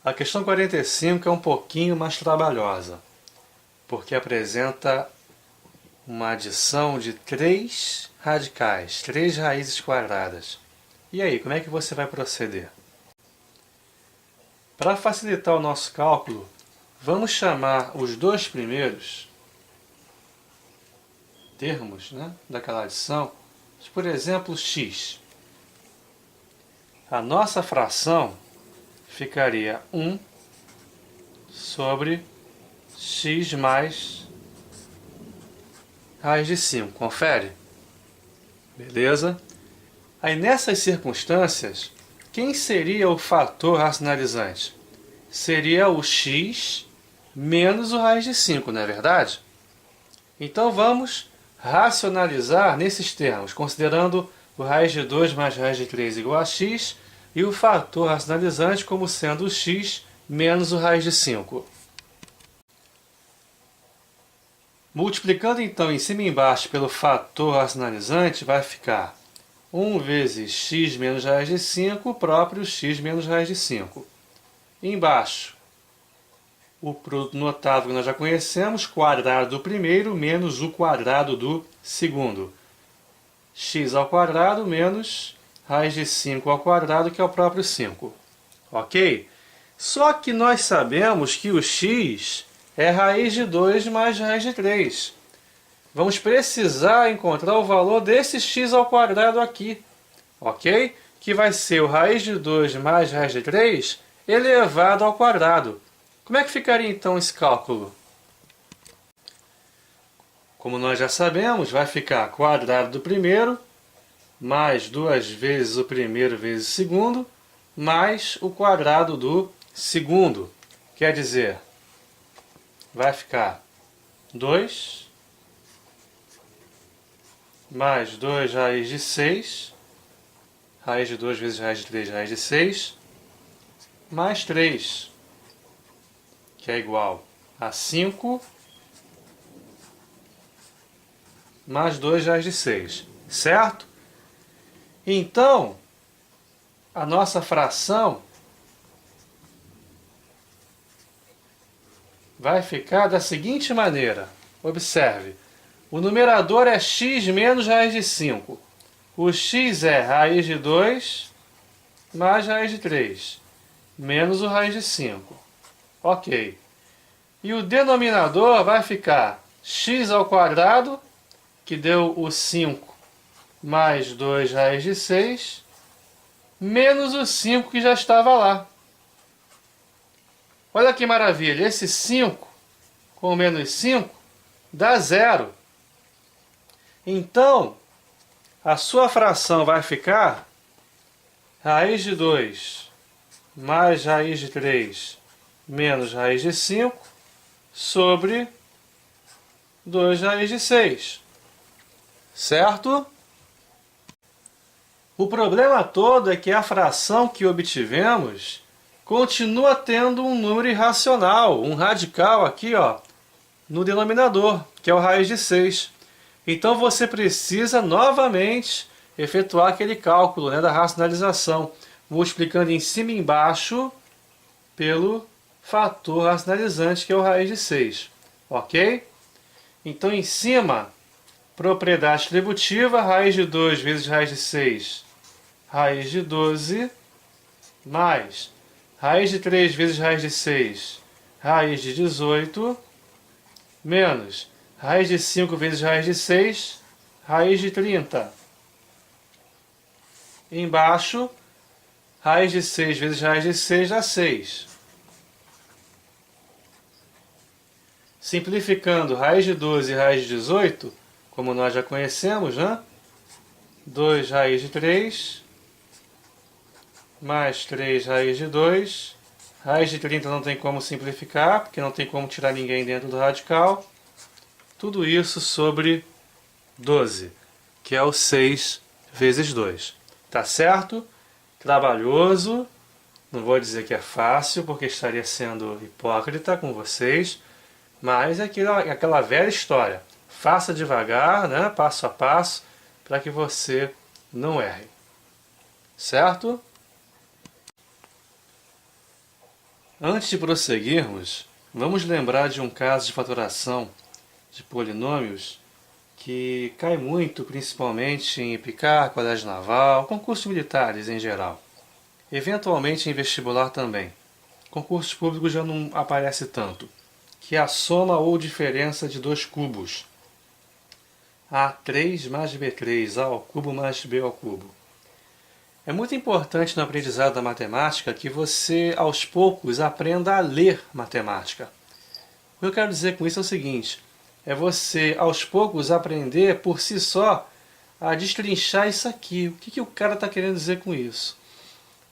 A questão 45 é um pouquinho mais trabalhosa, porque apresenta uma adição de 3 radicais, 3 raízes quadradas. E aí, como é que você vai proceder? Para facilitar o nosso cálculo, vamos chamar os dois primeiros termos, daquela adição, por exemplo, x. A nossa fração ficaria 1 sobre x mais raiz de 5. Confere? Beleza? Aí nessas circunstâncias, quem seria o fator racionalizante? Seria o x menos o raiz de 5, não é verdade? Então vamos racionalizar nesses termos, considerando o raiz de 2 mais raiz de 3 igual a x e o fator racionalizante como sendo o x menos o raiz de 5. Multiplicando então em cima e embaixo pelo fator racionalizante, vai ficar 1 vezes x menos raiz de 5, o próprio x menos raiz de 5. Embaixo, o produto notável que nós já conhecemos, quadrado do primeiro menos o quadrado do segundo. X ao quadrado menos raiz de 5 ao quadrado, que é o próprio 5. Ok? Só que nós sabemos que o x é raiz de 2 mais raiz de 3. Vamos precisar encontrar o valor desse x ao quadrado aqui. Ok? Que vai ser o raiz de 2 mais raiz de 3 elevado ao quadrado. Como é que ficaria então esse cálculo? Como nós já sabemos, vai ficar quadrado do primeiro, mais 2 vezes o primeiro vezes o segundo, mais o quadrado do segundo. Quer dizer, vai ficar 2 mais 2 raiz de 6, raiz de 2 vezes raiz de 3, raiz de 6, mais 3, que é igual a 5 mais 2 raiz de 6, certo? Então, a nossa fração vai ficar da seguinte maneira. Observe, o numerador é x menos raiz de 5. O x é raiz de 2 mais raiz de 3, menos o raiz de 5. Ok. E o denominador vai ficar x ao quadrado, que deu o 5, mais 2 raiz de 6, menos o 5 que já estava lá. Olha que maravilha, esse 5 com menos 5 dá 0. Então, a sua fração vai ficar raiz de 2 mais raiz de 3 menos raiz de 5 sobre 2 raiz de 6. Certo? O problema todo é que a fração que obtivemos continua tendo um número irracional, um radical aqui, no denominador, que é o raiz de 6. Então você precisa novamente efetuar aquele cálculo da racionalização, multiplicando em cima e embaixo pelo fator racionalizante, que é o raiz de 6. Ok? Então, em cima, propriedade distributiva, raiz de 2 vezes raiz de 6, raiz de 12, mais raiz de 3 vezes raiz de 6, raiz de 18, menos raiz de 5 vezes raiz de 6, raiz de 30. Embaixo, raiz de 6 vezes raiz de 6 dá 6. Simplificando, raiz de 12 e raiz de 18, como nós já conhecemos, 2 raiz de 3, mais 3 raiz de 2, raiz de 30 não tem como simplificar, porque não tem como tirar ninguém dentro do radical. Tudo isso sobre 12, que é o 6 vezes 2. Tá certo? Trabalhoso, não vou dizer que é fácil, porque estaria sendo hipócrita com vocês, mas é aquela velha história. Faça devagar, passo a passo, para que você não erre. Certo? Antes de prosseguirmos, vamos lembrar de um caso de fatoração de polinômios que cai muito, principalmente em IPCAR, colégio naval, concursos militares em geral. Eventualmente em vestibular também. Concursos públicos já não aparece tanto, que é a soma ou diferença de dois cubos. A3 mais B3, A ao cubo mais B ao cubo. É muito importante no aprendizado da matemática que você, aos poucos, aprenda a ler matemática. O que eu quero dizer com isso é o seguinte, é você, aos poucos, aprender por si só a destrinchar isso aqui. O que o cara está querendo dizer com isso?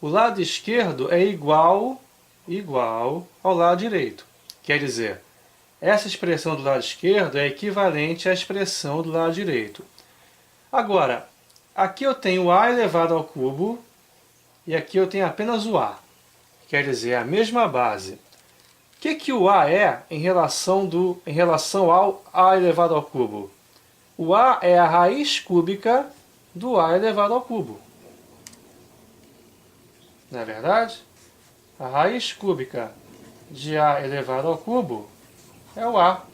O lado esquerdo é igual ao lado direito. Quer dizer, essa expressão do lado esquerdo é equivalente à expressão do lado direito. Agora, aqui eu tenho a elevado ao cubo e aqui eu tenho apenas o a. Quer dizer, a mesma base. O que o a é em relação ao a elevado ao cubo? O a é a raiz cúbica do a elevado ao cubo. Não é verdade? A raiz cúbica de a elevado ao cubo é o a.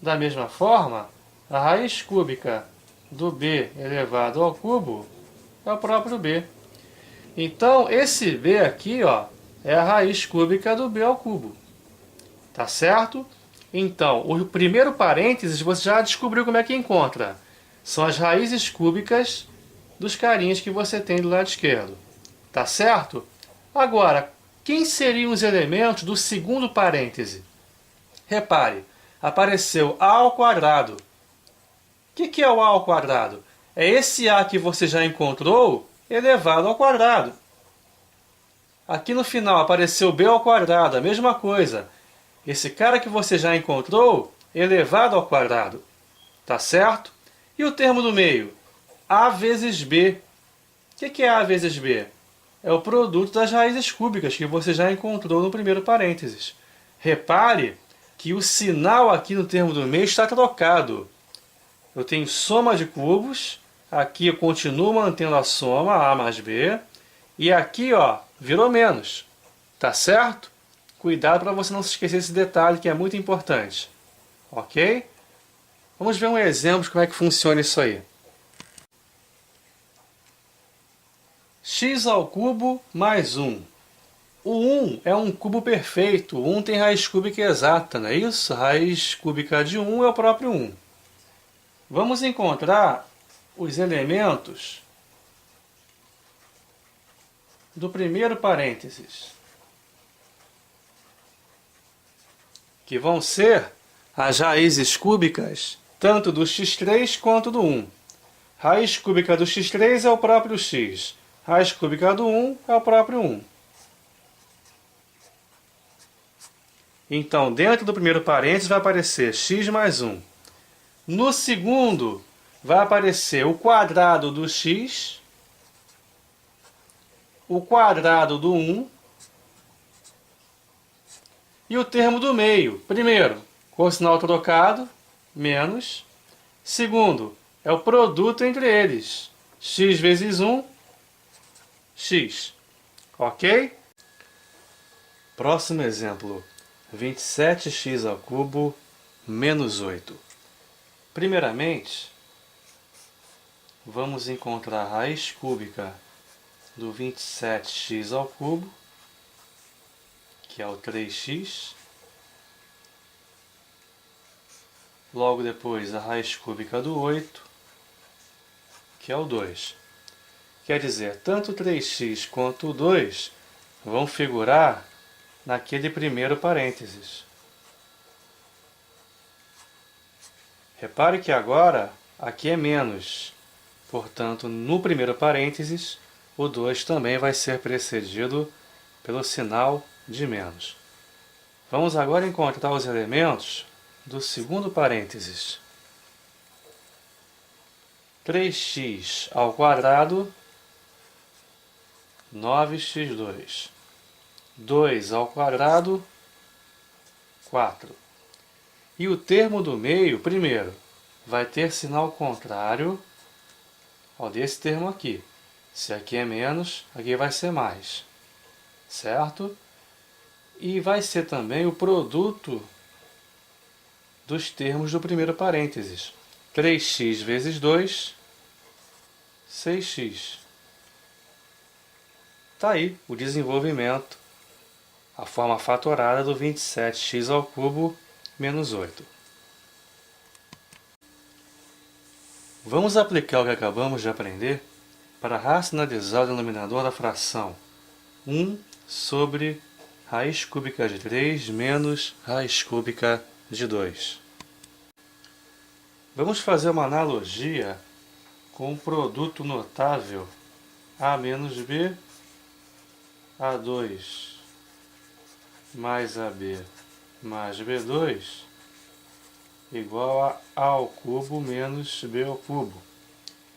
Da mesma forma, a raiz cúbica do b elevado ao cubo é o próprio b. Então, esse b aqui, ó, é a raiz cúbica do b ao cubo. Tá certo? Então, o primeiro parênteses você já descobriu como é que encontra. São as raízes cúbicas dos carinhas que você tem do lado esquerdo. Tá certo? Agora, quem seriam os elementos do segundo parêntese? Repare, apareceu a ao quadrado. O que é o a ao quadrado? É esse a que você já encontrou elevado ao quadrado. Aqui no final apareceu b ao quadrado, a mesma coisa. Esse cara que você já encontrou elevado ao quadrado. Tá certo? E o termo do meio? A vezes b. O que é a vezes b? É o produto das raízes cúbicas que você já encontrou no primeiro parênteses. Repare que o sinal aqui no termo do meio está trocado. Eu tenho soma de cubos, aqui eu continuo mantendo a soma, a mais b, e aqui ó, virou menos. Tá certo? Cuidado para você não se esquecer desse detalhe que é muito importante. Ok? Vamos ver um exemplo de como é que funciona isso aí. X ao cubo mais 1. O 1 é um cubo perfeito, o 1 tem raiz cúbica exata, não é isso? Raiz cúbica de 1 é o próprio 1. Vamos encontrar os elementos do primeiro parênteses, que vão ser as raízes cúbicas tanto do x3 quanto do 1. Raiz cúbica do x3 é o próprio x. Raiz cúbica do 1 é o próprio 1. Então, dentro do primeiro parênteses vai aparecer x mais 1. No segundo, vai aparecer o quadrado do x, o quadrado do 1 e o termo do meio. Primeiro, com o sinal trocado, menos. Segundo, é o produto entre eles. X vezes 1, x. Ok? Próximo exemplo. 27x ao cubo menos 8. Primeiramente, vamos encontrar a raiz cúbica do 27x ao cubo, que é o 3x. Logo depois, a raiz cúbica do 8, que é o 2. Quer dizer, tanto o 3x quanto o 2 vão figurar naquele primeiro parênteses. Repare que agora aqui é menos. Portanto, no primeiro parênteses, o 2 também vai ser precedido pelo sinal de menos. Vamos agora encontrar os elementos do segundo parênteses. 3x ao quadrado, 9x2. 2 ao quadrado, 4. E o termo do meio, primeiro, vai ter sinal contrário ao desse termo aqui. Se aqui é menos, aqui vai ser mais. Certo? E vai ser também o produto dos termos do primeiro parênteses. 3x vezes 2, 6x. Está aí o desenvolvimento, a forma fatorada do 27x ao cubo menos 8. Vamos aplicar o que acabamos de aprender para racionalizar o denominador da fração 1 sobre raiz cúbica de 3 menos raiz cúbica de 2. Vamos fazer uma analogia com o produto notável a menos b, a2 mais ab mais b2 igual a a ao cubo menos b ao cubo,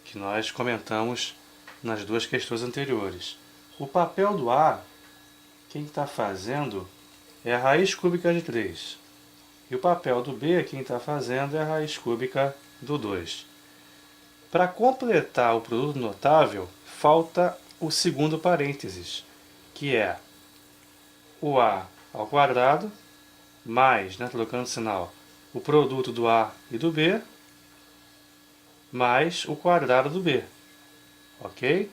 que nós comentamos nas duas questões anteriores. O papel do a, quem está fazendo, é a raiz cúbica de 3. E o papel do b, quem está fazendo, é a raiz cúbica do 2. Para completar o produto notável, falta o segundo parênteses, que é o a ao quadrado, mais, trocando sinal, o produto do a e do b, mais o quadrado do b. Ok?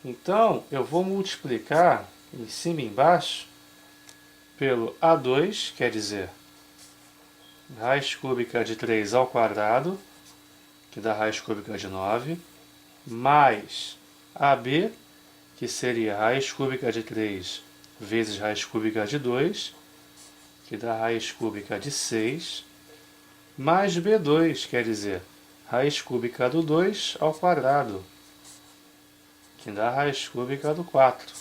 Então, eu vou multiplicar em cima e embaixo pelo a2, quer dizer, raiz cúbica de 3 ao quadrado, que dá raiz cúbica de 9, mais ab, que seria raiz cúbica de 3 vezes raiz cúbica de 2, que dá raiz cúbica de 6, mais b2, quer dizer, raiz cúbica do 2 ao quadrado, que dá raiz cúbica do 4.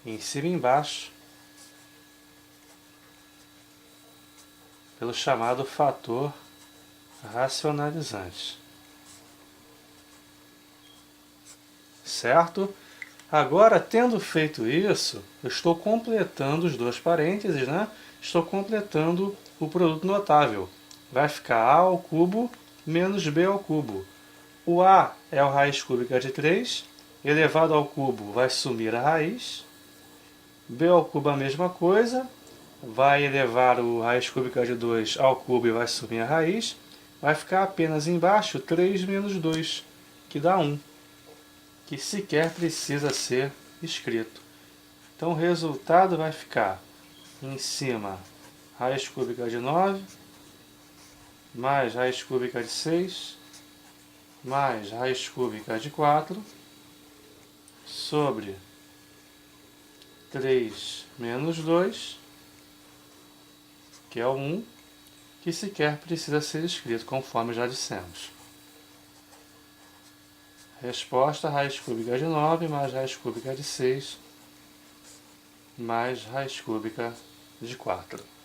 Em cima e embaixo, pelo chamado fator racionalizante. Certo? Agora, tendo feito isso, eu estou completando os dois parênteses, Estou completando o produto notável. Vai ficar a ao cubo menos b ao cubo. O a é a raiz cúbica de 3, elevado ao cubo vai sumir a raiz. B ao cubo a mesma coisa, vai elevar o raiz cúbica de 2 ao cubo e vai sumir a raiz. Vai ficar apenas embaixo 3 menos 2, que dá 1. Que sequer precisa ser escrito. Então o resultado vai ficar em cima raiz cúbica de 9, mais raiz cúbica de 6, mais raiz cúbica de 4, sobre 3 menos 2, que é o 1, que sequer precisa ser escrito, conforme já dissemos. Resposta, raiz cúbica de 9 mais raiz cúbica de 6 mais raiz cúbica de 4.